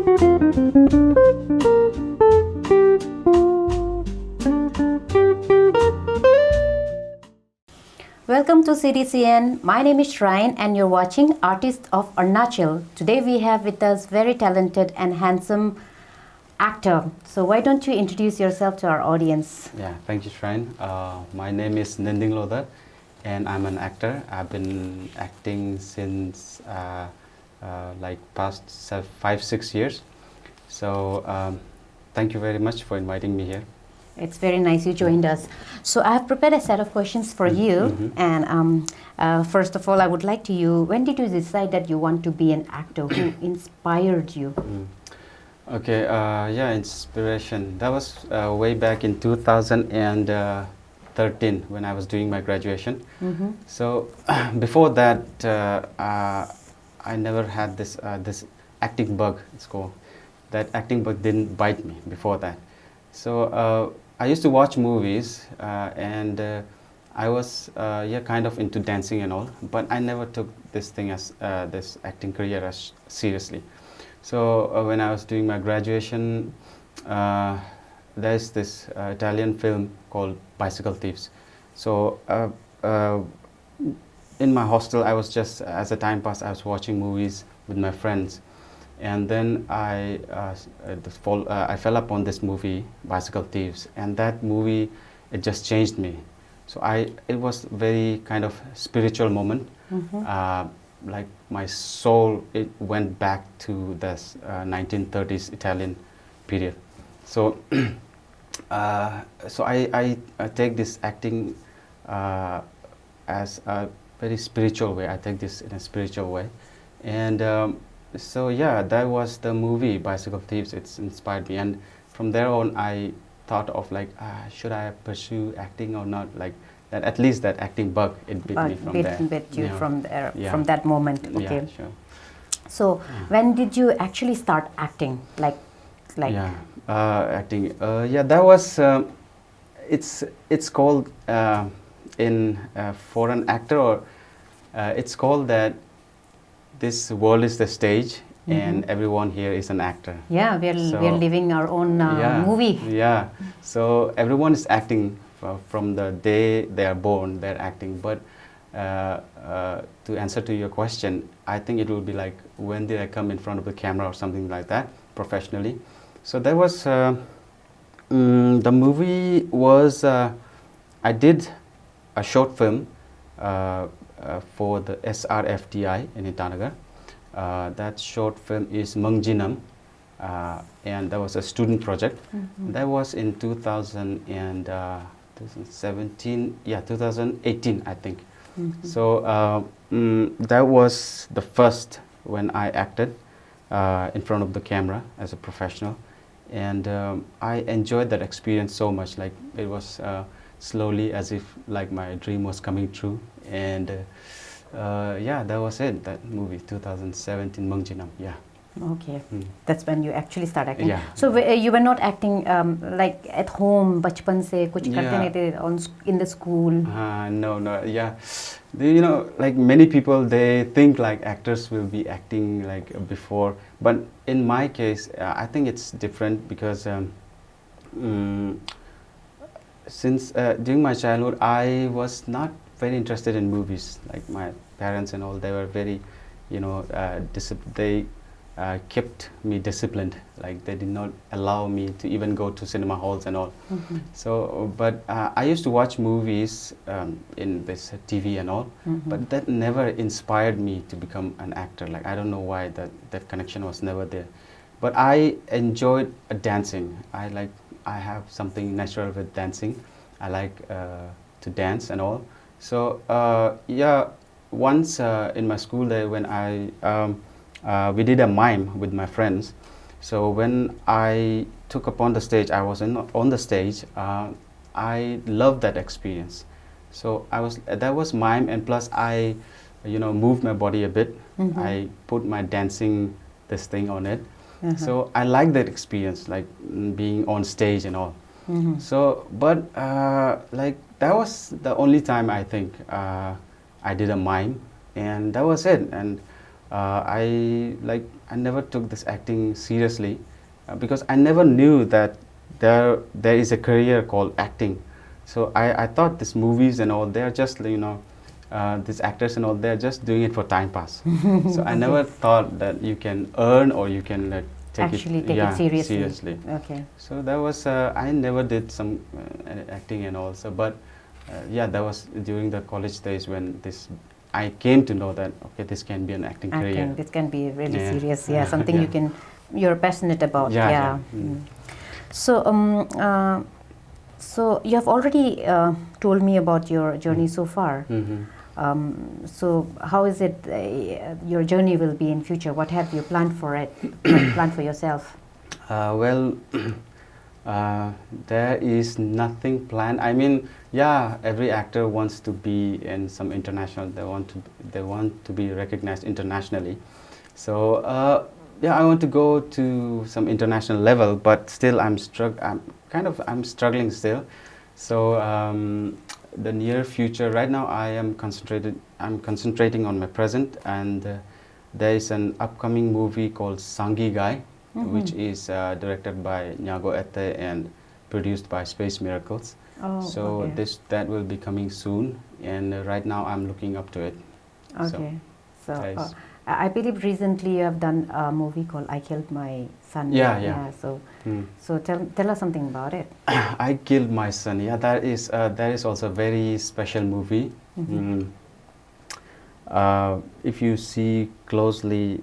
Welcome to CDCN. My name is Shrine and you're watching Artist of Arunachal. Today we have with us very talented and handsome actor. So why don't you introduce yourself to our audience? Yeah, thank you, Shrine. My name is Nending Loder and I'm an actor. I've been acting since like past 5-6 years. So thank you very much for inviting me here. It's very nice you joined us. So I have prepared a set of questions for you. And first of all, I would like to you, when did you decide that you want to be an actor? Who inspired you? Okay, yeah, inspiration. That was way back in 2013 when I was doing my graduation. So before that, I never had this acting bug, it's called. That acting bug didn't bite me before that. So I used to watch movies and I was yeah, kind of into dancing and all, but I never took this thing as this acting career as seriously. So when I was doing my graduation, there's this Italian film called Bicycle Thieves. So in my hostel, I was just, as a time pass, I was watching movies with my friends. And then I fell upon this movie, Bicycle Thieves, and that movie, it just changed me. So it was very kind of spiritual moment. Like my soul, it went back to this 1930s Italian period. So so I take this acting as a very spiritual way. I take this in a spiritual way, and so yeah, that was the movie Bicycle Thieves. It's inspired me, and from there on I thought of like, should I pursue acting or not? Like that, at least that acting bug, it bit me from there. Bit you Yeah. from there, Yeah. from that moment. Okay. Yeah, sure. So when did you actually start acting? Like Yeah, acting. Yeah, that was. It's called in for an actor, or it's called that. This world is the stage, and everyone here is an actor. Yeah, we are living our own movie. Yeah, so everyone is acting from the day they are born. They're acting. But to answer to your question, I think it will be like, when did I come in front of the camera or something like that professionally? So there was the movie was I did a short film. For the SRFDI in Itanagar. That short film is Mangjinam, and that was a student project. That was in 2017, yeah, 2018, I think. So that was the first when I acted in front of the camera as a professional, and I enjoyed that experience so much. Like it was slowly as if like my dream was coming true, and yeah, that was it, that movie 2017 Mangjinam. Yeah. Okay, that's when you actually start acting. Yeah. So you were not acting like at home, bachpan se kuch karte Yeah. nahi the in the school. No, yeah. You know, like many people, they think like actors will be acting like before, but in my case, I think it's different because since during my childhood, I was not very interested in movies. Like my parents and all, they were very, you know, they kept me disciplined. Like they did not allow me to even go to cinema halls and all. So, but I used to watch movies in this TV and all, but that never inspired me to become an actor. Like I don't know why that connection was never there. But I enjoyed dancing. I have something natural with dancing. I like to dance and all. So yeah, once in my school day when we did a mime with my friends. So when I took upon the stage, I was on the stage. I loved that experience. So that was mime, and plus I, you know, moved my body a bit. I put my dancing this thing on it. So I like that experience, like being on stage and all. So, but like that was the only time I think I did a mime, and that was it. And I never took this acting seriously because I never knew that there is a career called acting. So I thought these movies and all, they're just, these actors and all, they're just doing it for time pass. So I never thought that you can earn or you can Actually take yeah, it seriously. seriously. Okay. So that was, I never did some acting and all. So, but yeah, that was during the college days when I came to know that, okay, this can be an acting career. This can be really Yeah. serious. Yeah, something Yeah. you're passionate about. Yeah, Yeah. yeah. Mm. So, so you have already told me about your journey so far. So how is it your journey will be in future? What have you planned for it? Planned for yourself? Well, there is nothing planned. I mean, yeah, every actor wants to be in some international. They want to be recognized internationally. So yeah, I want to go to some international level, but still I'm struggling still. So the near future, right now I'm concentrating on my present, and there is an upcoming movie called Sangi Guy, which is directed by Nyago Ete and produced by Space Miracles. Oh, So okay. that will be coming soon, and right now I'm looking up to it. Okay. So Nice. I believe recently you have done a movie called I Killed My Son. Yeah, yeah. So Hmm. so tell us something about it. I Killed My Son. Yeah, that is also a very special movie. If you see closely,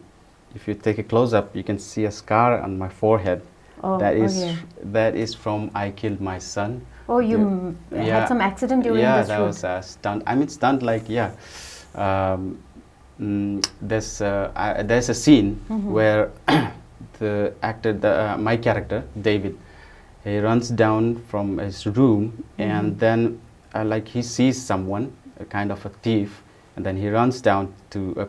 if you take a close up, you can see a scar on my forehead. Oh, That is from I Killed My Son. Oh, you Yeah. had some accident during Yeah, this that shoot. was a stunt. I mean, stunt, like, yeah. There's a scene where the actor, my character David, he runs down from his room, and then like he sees someone, a kind of a thief, and then he runs down to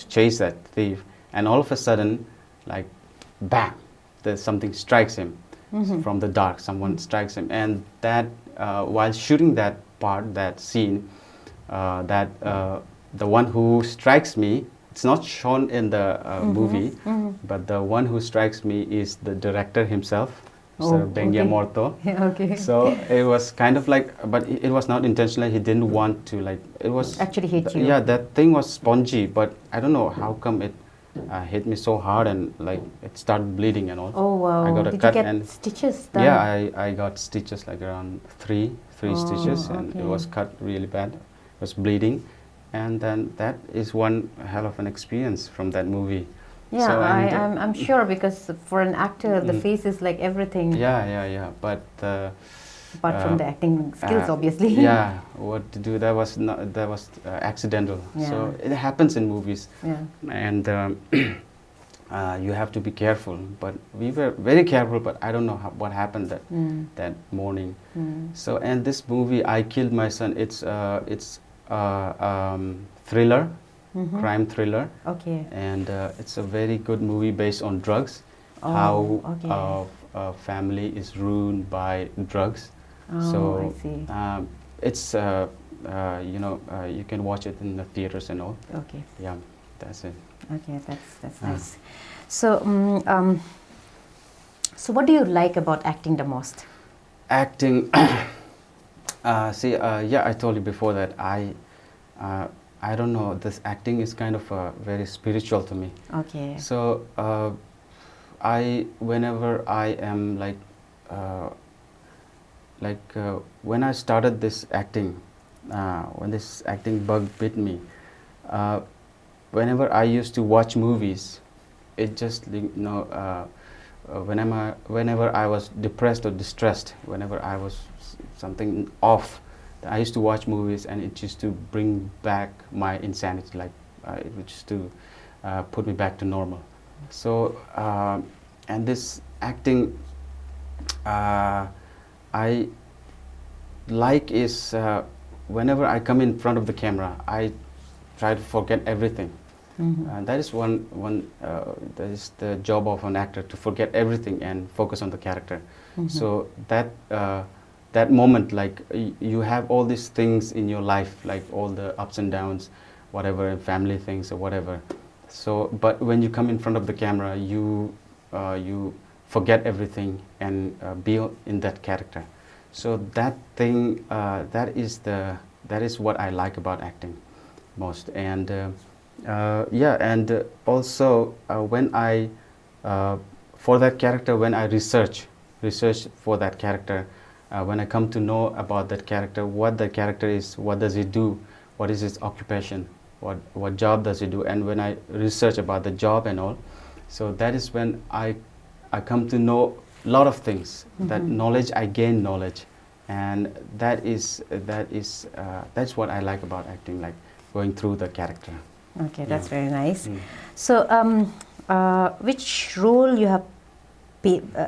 chase that thief, and all of a sudden, like, bam, there's something strikes him from the dark. Someone strikes him, and that while shooting that part, that scene, the one who strikes me, it's not shown in the movie, but the one who strikes me is the director himself, Mr. Bengia Morto. Yeah, okay. So it was kind of like, but it was not intentional. He didn't want to, like, it was Actually hit you. Yeah, that thing was spongy, but I don't know how come it hit me so hard, and like it started bleeding and all. Oh wow! I got a Did cut, you get and stitches done? yeah, I got stitches, like around three stitches, and it was cut really bad. It was bleeding, and then that is one hell of an experience from that movie. Yeah, So, I'm sure, because for an actor, the face is like everything. yeah. But apart from the acting skills, obviously. yeah, what to do? That was accidental. Yeah. So it happens in movies. Yeah. And you have to be careful. But we were very careful. But I don't know what happened that morning. So, and this movie, I Killed My Son, it's thriller, crime thriller. Okay. And it's a very good movie based on drugs. Oh, How okay. a family is ruined by drugs. Oh, So I see. it's you can watch it in the theaters and all. Okay. Yeah, that's it. Okay, that's nice. So, so what do you like about acting the most? Acting. Yeah, I told you before that I don't know. This acting is kind of very spiritual to me. Okay. So whenever I am when I started this acting, when this acting bug bit me, whenever I used to watch movies, it just, whenever I was depressed or distressed, whenever I was something off, I used to watch movies, and it used to bring back my insanity, like it used to put me back to normal. So and this acting I like is whenever I come in front of the camera, I try to forget everything. That is that is the job of an actor, to forget everything and focus on the character. So that moment, like you have all these things in your life, like all the ups and downs, whatever, family things or whatever. So, but when you come in front of the camera, you forget everything and be in that character. So that thing, that is what I like about acting most. And yeah, and also when I for that character, when I research for that character, when I come to know about that character, what the character is, what does he do, what is his occupation, what job does he do, and when I research about the job and all, so that is when I come to know a lot of things. That knowledge, I gain knowledge, and that's what I like about acting, like going through the character. Okay, that's Yeah. very nice. So, which role you have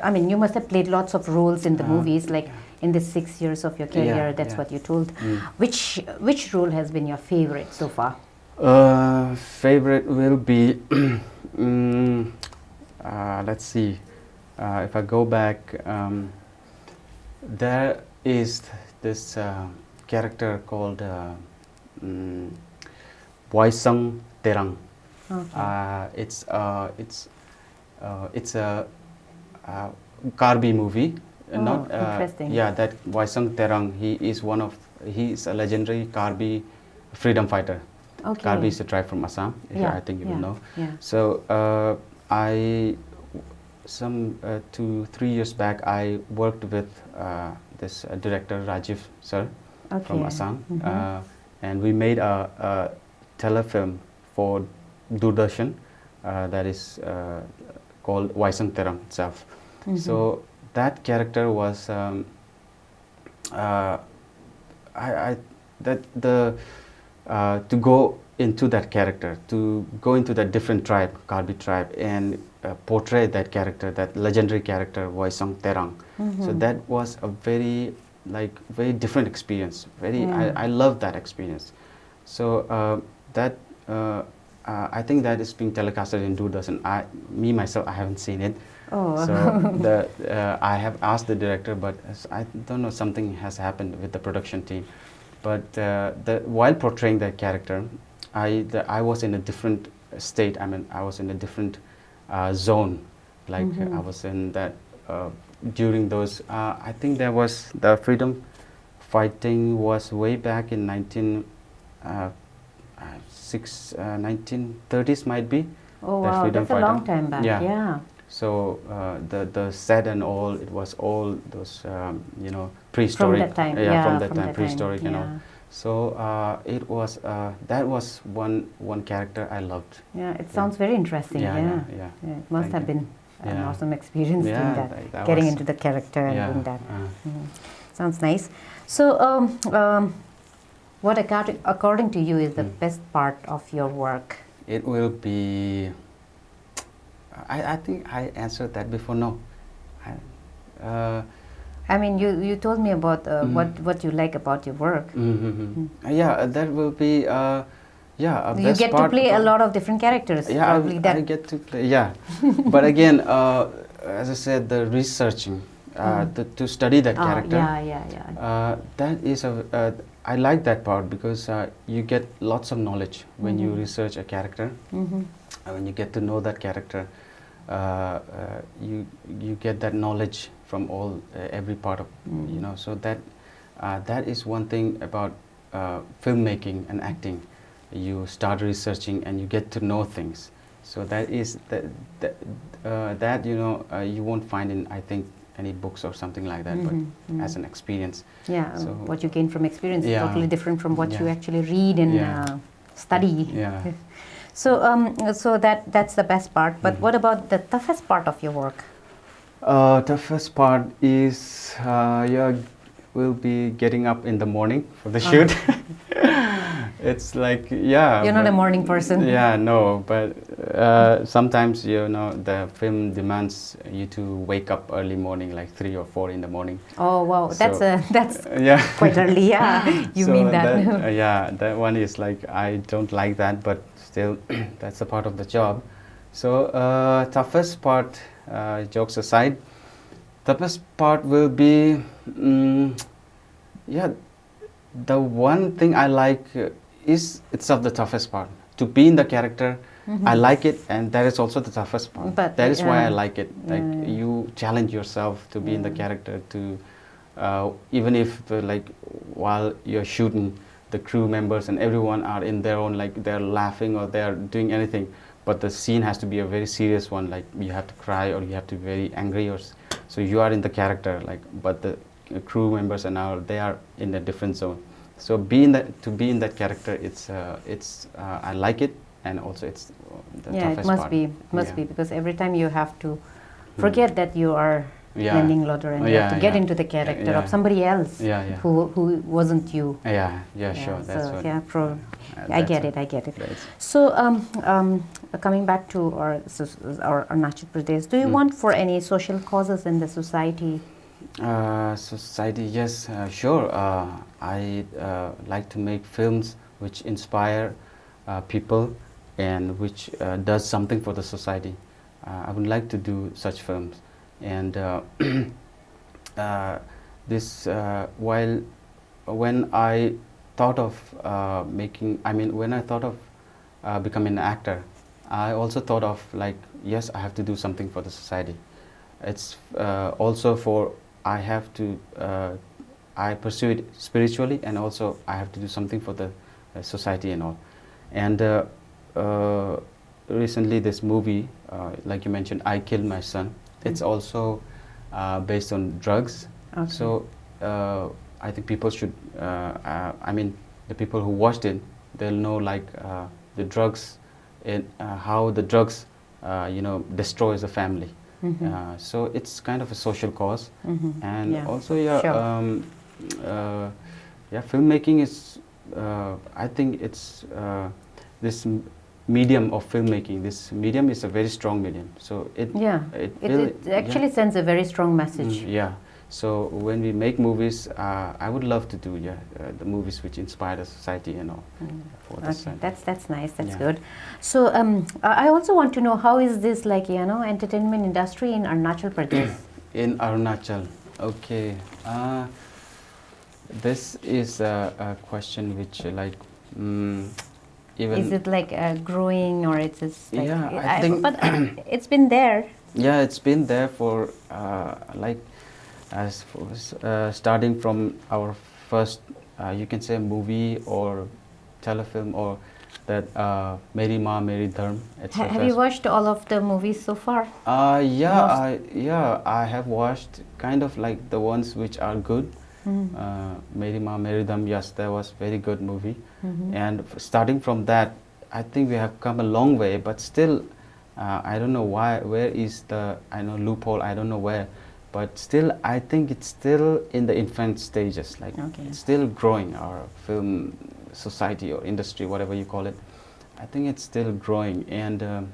I mean, you must have played lots of roles in the movies, like in the 6 years of your career. Yeah, That's yeah. what you told. Which role has been your favorite so far? Favorite will be let's see. If I go back, there is this character called Boisang Terang. Okay. It's a Karbi movie. Oh, interesting. Yeah, that Boisang Terang. He is a legendary Karbi freedom fighter. Okay. Karbi is a tribe from Assam. Yeah, I think you will know. Yeah. So I 2-3 years back, I worked with this director Rajiv sir from Okay. Assam, and we made a telefilm for Doordarshan that is called Waisang Terang itself. So that character was to go into that character, to go into that different tribe, Karbi tribe, and portray that character, that legendary character, Waisang Terang. So that was a very different experience. I love that experience. So I think that is being telecasted in Doordarshan. Me myself, I haven't seen it. Oh. So I have asked the director, but I don't know, something has happened with the production team. But while portraying that character, I was in a different state. I mean, I was in a different zone. Like I was in that during those. I think there was the freedom fighting was way back in 1930s might be. Oh wow, that's a long time back. Yeah. So the set and all, it was all those prehistoric. From that time. From that time, prehistoric and all. Yeah. So it was that was one character I loved. Yeah, it sounds very interesting. Yeah. It must have been an Yeah. awesome experience doing Yeah, that, getting was- into the character and Yeah. doing that. Sounds nice. So, what according to you is the best part of your work? It will be. I think I answered that before. No. I mean, you told me about what you like about your work. Yeah, that will be. Yeah, You get to play a lot of different characters. Yeah, probably I get to play. Yeah, but again, as I said, the researching, to study that character. Yeah. That is I like that part because you get lots of knowledge when you research a character. When you get to know that character, you get that knowledge from every part of So that is one thing about filmmaking and acting. You start researching and you get to know things. So that is that you won't find in, I think, any books or something like that, but as an experience. Yeah, So what you gain from experience is Yeah. totally different from what you Yeah. actually read and study. Yeah. So that's the best part. But what about the toughest part of your work? Toughest part is we'll be getting up in the morning for the shoot. It's like You're not a morning person. Yeah, no, but sometimes the film demands you to wake up early morning, like 3 or 4 in the morning. Oh wow, that's Yeah. quite early. Yeah, you So mean that? that one is like, I don't like that, but still that's a part of the job. So toughest part, jokes aside, toughest part will be the one thing I like is itself the toughest part, to be in the character, I like it, and that is also the toughest part. But, that is why I yeah. like it. Like you challenge yourself to be in the character, to even if like while you're shooting, the crew members and everyone are in their own, like they're laughing or they're doing anything, but the scene has to be a very serious one, like you have to cry or you have to be very angry, or so you are in the character, like, but the crew members and all, they are in a different zone. So to be in that character, it's I like it, and also it's the toughest it must part. be, because every time you have to forget that you are Nending Loder, and you have to get into the character of somebody else who wasn't you. Sure. That's so, what. I get it. So, coming back to our Arunachal Pradesh, do you want for any social causes in the society? Society, yes, sure. I like to make films which inspire people and which does something for the society. I would like to do such films, and this while when I thought of when I thought of becoming an actor, I also thought of, like, yes, I have to do something for the society. It's also for I have to I pursue it spiritually, and also I have to do something for the society and all. And recently this movie, like you mentioned, I Killed My Son, it's also based on drugs. Okay. So I think people should, the people who watched it, they'll know, like, the drugs, and how the drugs destroys a family. So it's kind of a social cause. And also filmmaking is I think it's this medium of filmmaking, this medium is a very strong medium, so it actually sends a very strong message. So when we make movies, I would love to do the movies which inspire the society and all. That's nice. That's good. So I also want to know, how is this, like, entertainment industry in Arunachal Pradesh? In Arunachal, okay. This is a question which, like, even is it like growing, or it's just like, I think but it's been there. Yeah, it's been there for starting from our first, you can say, movie or telefilm, or that Meri Maa Meri Dharm. Have you watched all of the movies so far? I have watched kind of like the ones which are good. Meri Maa Meri Dharm, yes, that was very good movie. And starting from that, I think we have come a long way, but still I don't know where is the loophole, I don't know where, but still I think it's still in the infant stages, like it's still growing, our film society or industry, whatever you call it. I think it's still growing, and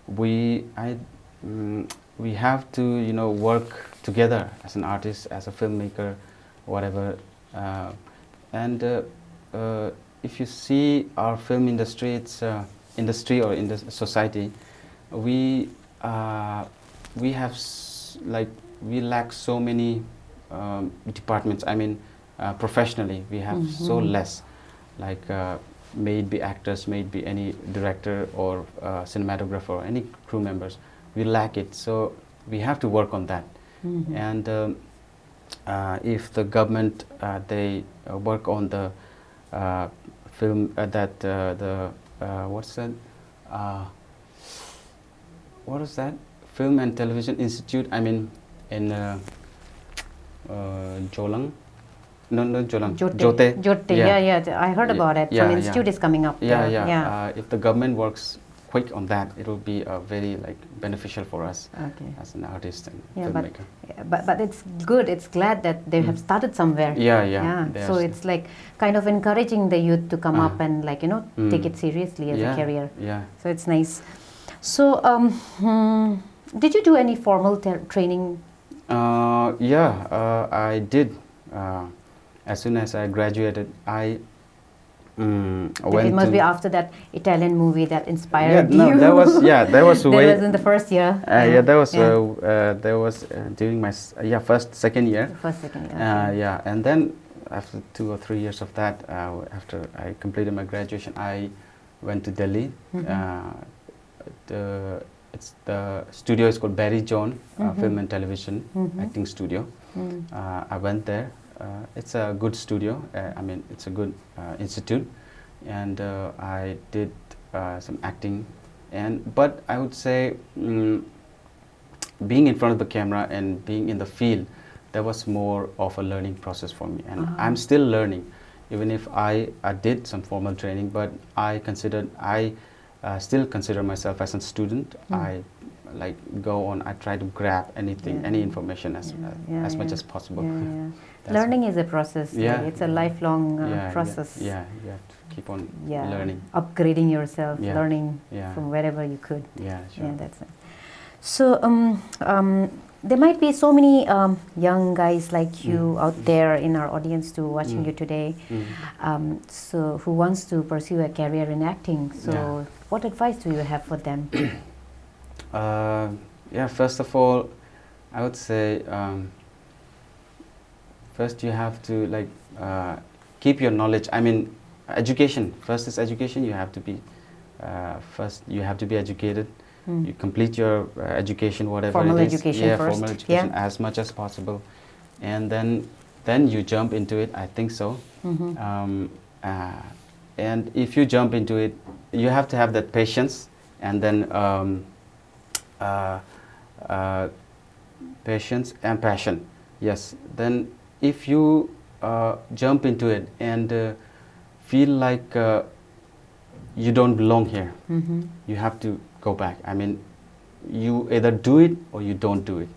we have to work together as an artist, as a filmmaker, whatever, and if you see our film industry, it's industry or in the society, we have we lack so many departments. I mean, professionally we have so less, like may it be actors, may it be any director or cinematographer or any crew members, we lack it, so we have to work on that. And if the government they work on the film what's that, what is that, Film and Television Institute, I mean in Jolang, no Jolang, Jote. Yeah, I heard about it. Some institute is coming up there. If the government works quick on that, it will be very beneficial for us as an artist and filmmaker. But it's good, it's glad that they have started somewhere. So it's like kind of encouraging the youth to come up and take it seriously as a career. So it's nice. So did you do any formal training? I did. As soon as I graduated, I went. It must be after that Italian movie that inspired you. That was that was in the first year. That was during my second year. And then after 2 or 3 years of that, after I completed my graduation, I went to Delhi. The studio is called Barry John Film and Television Acting Studio. I went there. It's a good studio. I mean, it's a good institute, and I did some acting. But I would say, being in front of the camera and being in the field, that was more of a learning process for me, and I'm still learning. Even if I did some formal training, but I still consider myself as a student. I like go on. I try to grab anything, any information as much as possible. Learning is a process. Yeah, It's a lifelong process. Yeah, you have to keep on learning, upgrading yourself, learning from wherever you could. Yeah, sure. Yeah, that's nice. So there might be so many young guys like you out there in our audience too, watching you today. So who wants to pursue a career in acting? So what advice do you have for them? First of all, I would say, first you have to keep your knowledge. I mean, education. First is education. You have to be educated. You complete your education, whatever formal it is. Education first. Formal education as much as possible, and then you jump into it. I think so. And if you jump into it, you have to have that patience, and then patience and passion. Yes. Then if you jump into it and feel like you don't belong here, you have to go back. I mean, you either do it or you don't do it.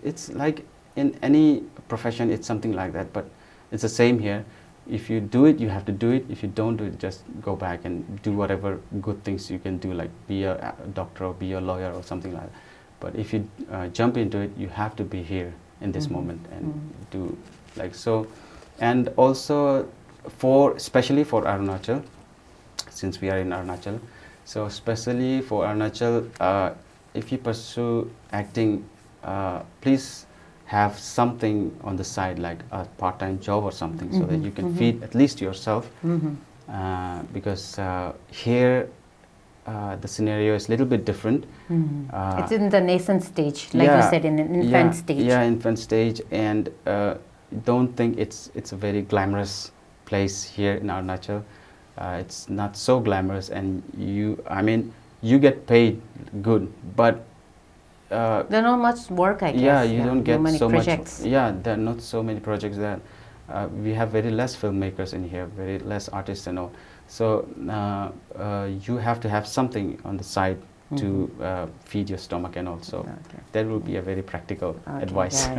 It's like in any profession, it's something like that, but it's the same here. If you do it, you have to do it. If you don't do it, just go back and do whatever good things you can do, like be a doctor or be a lawyer or something like that. But if you jump into it, you have to be here in this moment and do like so. And also, especially for Arunachal, since we are in Arunachal, so especially for Arunachal, if you pursue acting, please have something on the side, like a part-time job or something, so that you can feed at least yourself. Because here the scenario is a little bit different. It's in the nascent stage, like you said, in an infant stage. Yeah, infant stage, and don't think it's a very glamorous place here in Arunachal. It's not so glamorous, and you get paid good, but there's not much work, I guess. Yeah, you don't get so projects. much. Yeah, there are not so many projects. That we have very less filmmakers in here, very less artists and all. So you have to have something on the side to feed your stomach, and also that will be a very practical advice.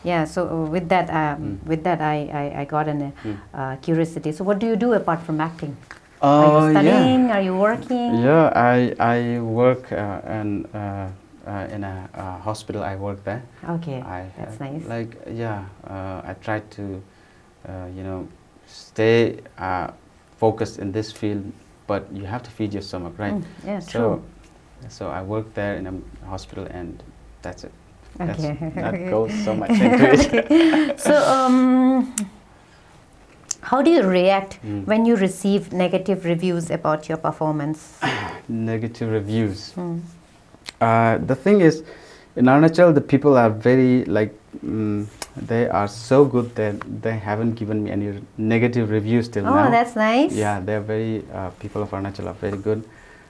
Yeah. So with that, I got a curiosity. So what do you do apart from acting? Are you studying? Are you working? Yeah, I work in a hospital. I work there. Okay, that's nice. I try to stay focused in this field, but you have to feed your stomach, right? Yeah, true. So I work there in a hospital, and that's it. Okay. That goes so much into it. So how do you react when you receive negative reviews about your performance? Negative reviews. The thing is, in Arunachal, the people are very they are so good that they haven't given me any negative reviews till now. Oh, that's nice. Yeah, they're very people of Arunachal are very good.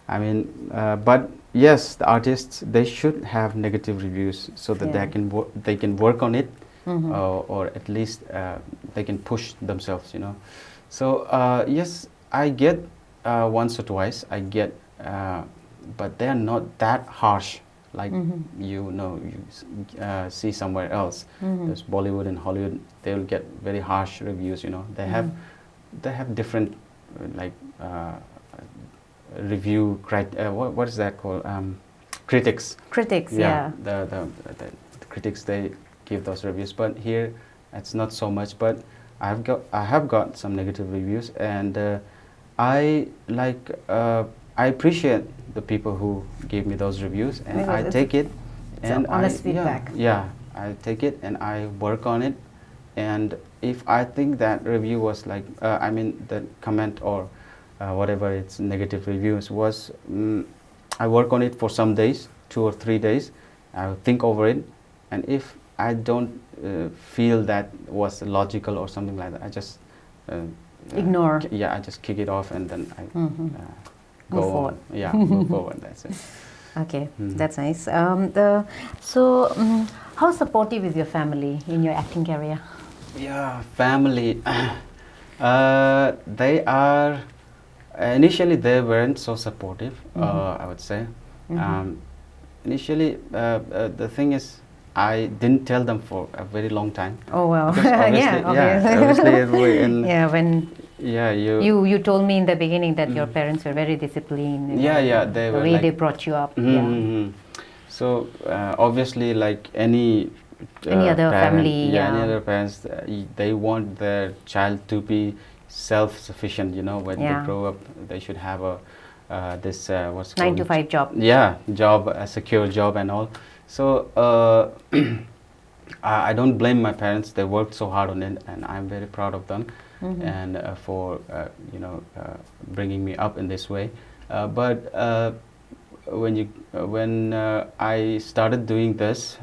I mean, but yes, the artists, they should have negative reviews so that they can work on it, or at least they can push themselves. So yes, I get once or twice. I get. But they are not that harsh, like you see somewhere else. There's Bollywood and Hollywood. They will get very harsh reviews. They have different review what is that called? Critics. Critics, yeah. The critics, they give those reviews, but here it's not so much. But I have got some negative reviews, and I appreciate the people who gave me those reviews, and I take it. And honest feedback. Yeah, I take it and I work on it. And if I think that review was the comment or whatever its negative reviews was, I work on it for some days, 2 or 3 days. I will think over it, and if I don't feel that was logical or something like that, I just Ignore. I just kick it off, and then I Mm-hmm. go Move forward. on. Yeah, move forward. That's it. Okay, Mhm. that's nice. How supportive is your family in your acting career? Yeah, family. They are initially they weren't so supportive. I would say. Mhm. Initially, the thing is, I didn't tell them for a very long time. Oh well, Because obviously, yeah, obviously, yeah. When yeah, you told me in the beginning that your Mhm. parents were very disciplined. You Yeah, know, yeah, they the were way like they brought you up. Mhm, Yeah. mhm. So obviously, like any Any other parent, family, yeah, any yeah. other parents, they want their child to be self-sufficient. You know, when they Yeah. grow up, they should have a this what's 9 to called 5 job. yeah, job, a secure job and all. So I don't blame my parents. They worked so hard on it, and I'm very proud of them, Mhm. and for bringing me up in this way. But when I started doing this,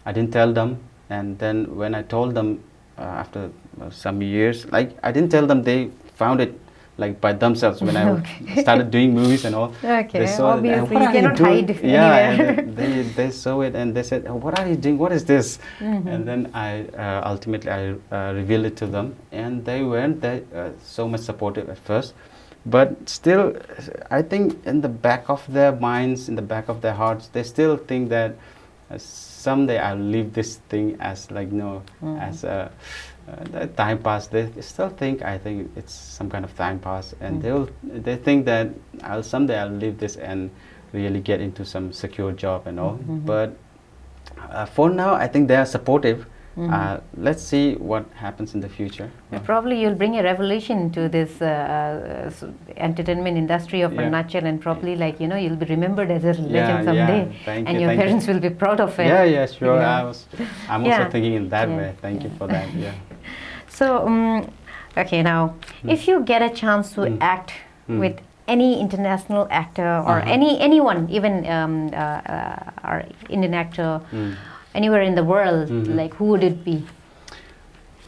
I didn't tell them, and then when I told them after some years, like I didn't tell them, they found it like by themselves when I Okay. started doing movies and all. Okay, They saw it, and obviously what you are you cannot doing? hide Yeah, anywhere. and they saw it and they said, oh, what are you doing? What is this? Mhm. And then I ultimately I revealed it to them, and they weren't so much supportive at first, but still, I think in the back of their minds, in the back of their hearts, they still think that someday I'll leave this thing as like as a the time pass. They still think, I think it's some kind of time pass, and they think that someday I'll leave this and really get into some secure job and all. But for now, I think they are supportive. Let's see what happens in the future. Probably you'll bring a revelation to this entertainment industry of Yeah. Arunachal, and probably you'll be remembered as a legend Yeah, someday, thank and you, your thank you. parents will be proud of it. Yeah, sure. Yeah. I'm Yeah. also thinking in that Yeah, way. Thank you yeah. for that. Yeah. So, okay, now, if you get a chance to act with any international actor or anyone, even or Indian actor, anywhere in the world, like who would it be?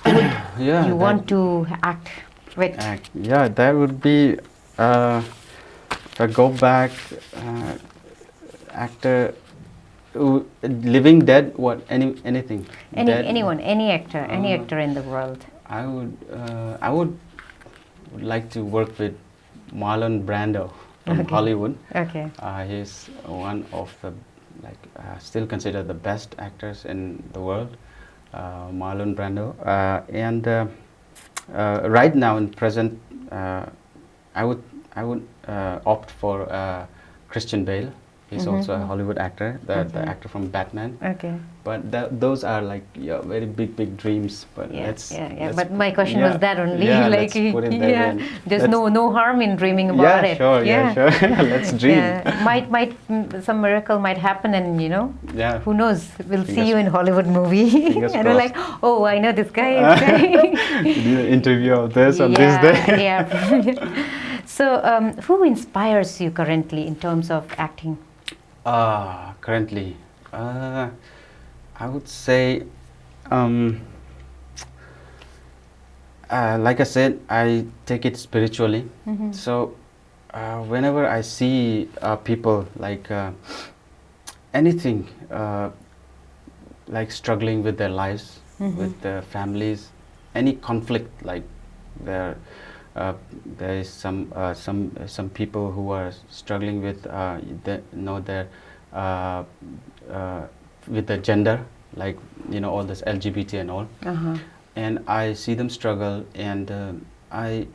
Yeah. You want to act with? Yeah, that would be. If I go back, actor, living, dead, what anything. Dead. Anyone, any actor in the world. I would like to work with Marlon Brando from Okay. Hollywood. Okay. He's one of the still considered the best actors in the world, Marlon Brando. And right now in present, I would opt for Christian Bale. He's also a Hollywood actor, the actor from Batman. Okay. But those are like very big dreams. But Yeah, let's But my question was that only. Yeah, like, let's put it there. And there's let's- no harm in dreaming about it. Sure. Let's dream. Yeah, might some miracle might happen, and Yeah. who knows? We'll see Fingers- you in Hollywood movie, Fingers and we're like, crossed. oh, I know this guy. This guy. Do an interview of this on this day. Yeah. So, who inspires you currently in terms of acting? Currently, I would say, like I said, I take it spiritually. So, whenever I see people like anything, like struggling with their lives, with their families, any conflict, like there is some people who are struggling with their with the gender, like all this LGBT and all, and I see them struggle, and it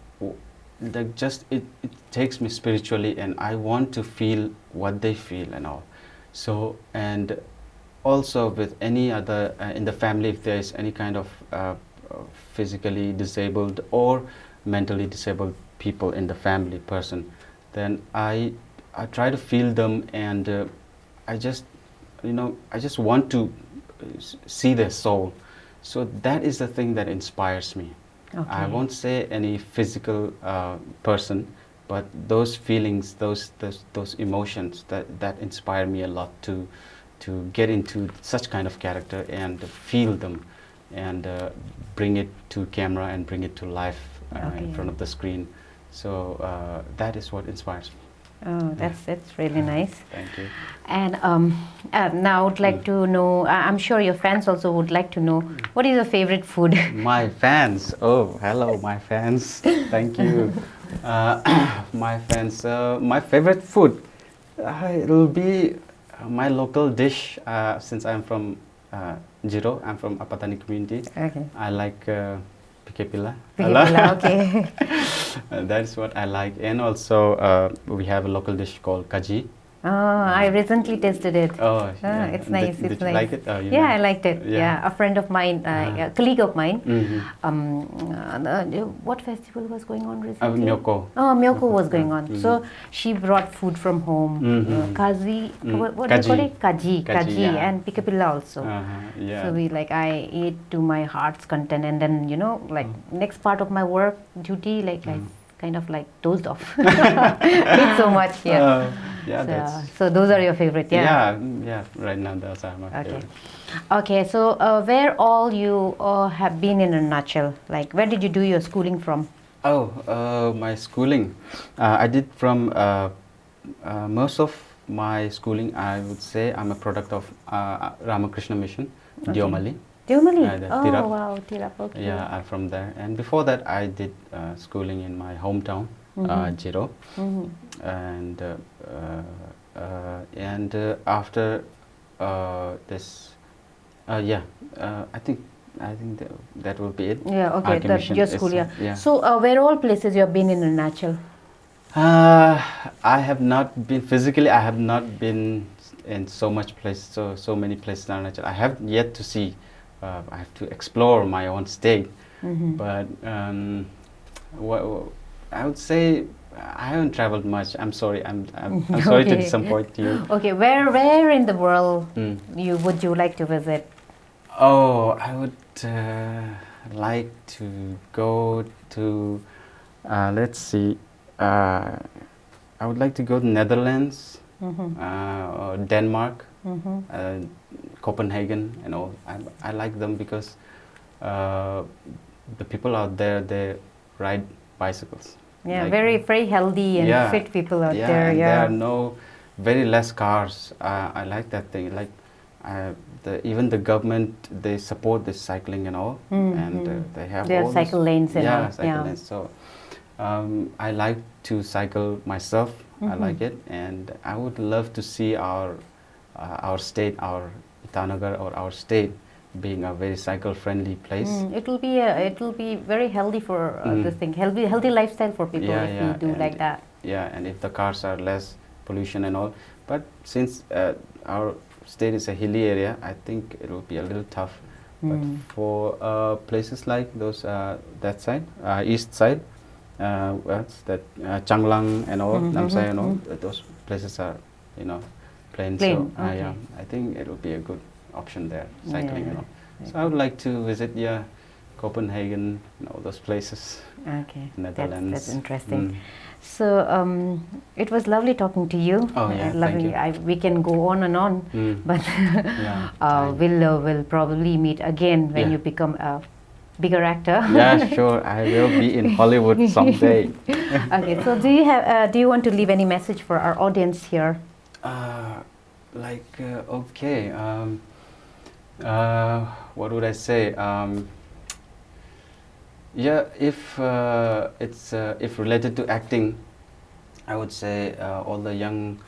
takes me spiritually, and I want to feel what they feel and all. So, and also with any other in the family, if there is any kind of physically disabled or mentally disabled people in the family person, then I try to feel them, and I just want to see their soul. So that is the thing that inspires me. I Okay. won't say any physical person, but those feelings, those emotions that inspire me a lot to get into such kind of character and feel them, and bring it to camera and bring it to life in Okay. front of the screen. So that is what inspires me. Oh, that's really nice. Thank you. And now I would like to know. I'm sure your fans also would like to know what is your favorite food. My fans. Oh, hello, my fans. Thank you. My fans. My favorite food. It'll be my local dish. Since I'm from Jiro, I'm from Apatani community. Okay. I like pikepila. Pikipila, okay. That's what I like. And also, we have a local dish called kaji. Oh, I recently tasted it. Oh, yeah. It's nice. Did It's you nice. like it? Oh, you Yeah, know. I liked it. Yeah. Yeah, a friend of mine, a colleague of mine. Mhm. What festival was going on recently? Myoko. Oh, Myoko was going Yeah. on. So she brought food from home. Kaji, what do you call Kaji. it? Kaji, Kaji, yeah. and pikapilla also. Yeah. So I ate to my heart's content, and then like next part of my work duty, like I kind of like dozed off. Ate so much, yeah. Yeah, So those are your favorite, yeah. yeah. Right now, those are my Okay. favorite. Okay, so where all you have been in Arunachal? Like, where did you do your schooling from? Oh, my schooling. I did from most of my schooling. I would say I'm a product of Ramakrishna Mission, Okay. Diomali. Diomali? The Oh, Tirap. wow, Tirap, okay. Yeah, I'm from there. And before that, I did schooling in my hometown, Jiro. And after this, I think that will be it. Yeah, okay, RK that's Mission your is, school, yeah. yeah. So, where all places you have been in Arunachal? I have not been physically. I have not been in so many places in Arunachal. I have yet to see. I have to explore my own state. But I would say I haven't traveled much. I'm sorry. I'm sorry to Okay. disappoint you. Okay, where in the world Mm. would you like to visit? Oh, I would like to go to. Let's see. I would like to go to Netherlands, or Denmark, Copenhagen, and all. I like them because the people out there, they ride bicycles. Yeah, Like, very healthy and yeah, fit people out yeah, there. and Yeah. there are no very less cars. I like that thing. Like even the government, they support this cycling and all, and they have There are all this- cycle lanes and all, cycle yeah. lanes. So I like to cycle myself. I like it, and I would love to see our state, our Itanagar or our state, being a very cycle-friendly place. It will be very healthy for this thing, healthy lifestyle for people if we do and like that. Yeah, and if the cars are less pollution and all. But since our state is a hilly area, I think it will be a little tough. But for places like those, that side, east side, what's that, Changlang and all, Namsai and all, those places are, plain. So Okay. yeah, I think it will be a good option there, cycling Yeah. and all. So I would like to visit, Copenhagen and all those places. Okay, Netherlands. that's interesting. So it was lovely talking to you. Oh, yeah, thank lovely. you. We can go on and on, but Yeah, time. we'll probably meet again when Yeah. you become a bigger actor. Yeah, sure. I will be in Hollywood someday. Okay. So do you want to leave any message for our audience here? Okay. What would I say? Yeah, if if related to acting, I would say all the young,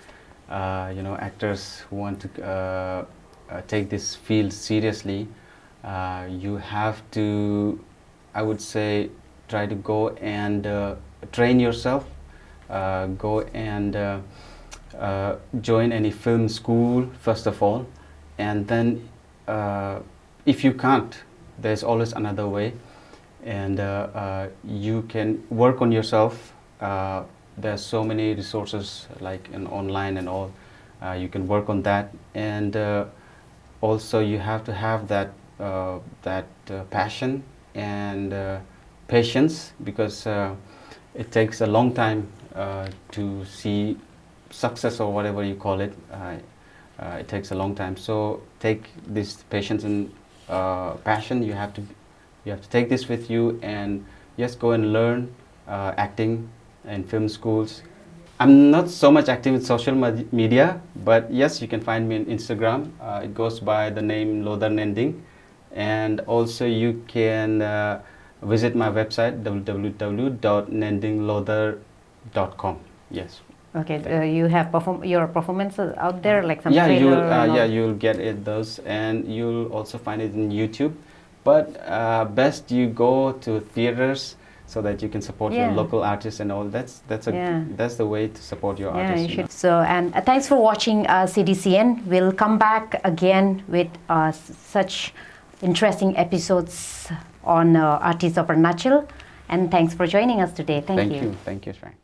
actors who want to take this field seriously, you have to, I would say, try to go and train yourself. Go and join any film school first of all, and then if you can't, there's always another way, and you can work on yourself. There's so many resources like in online and all. You can work on that, and also you have to have that passion and patience, because it takes a long time to see success or whatever you call it. It takes a long time. So take this patience and passion. You have to take this with you, and yes, go and learn acting in film schools. I'm not so much active with social media, but yes, you can find me on Instagram. It goes by the name Loder Nending, and also you can visit my website www.nendingloder.com. Yes. Okay, you have your performances out there, like some Yeah, trailer and all? you'll get it those, and you'll also find it in YouTube. But best you go to theaters so that you can support your Yeah. local artists and all. That's Yeah. that's the way to support your Yeah, artists. you You should. So, and thanks for watching CDCN. We'll come back again with such interesting episodes on artists of Arunachal. And thanks for joining us today. Thank you. Thank you, Shrine.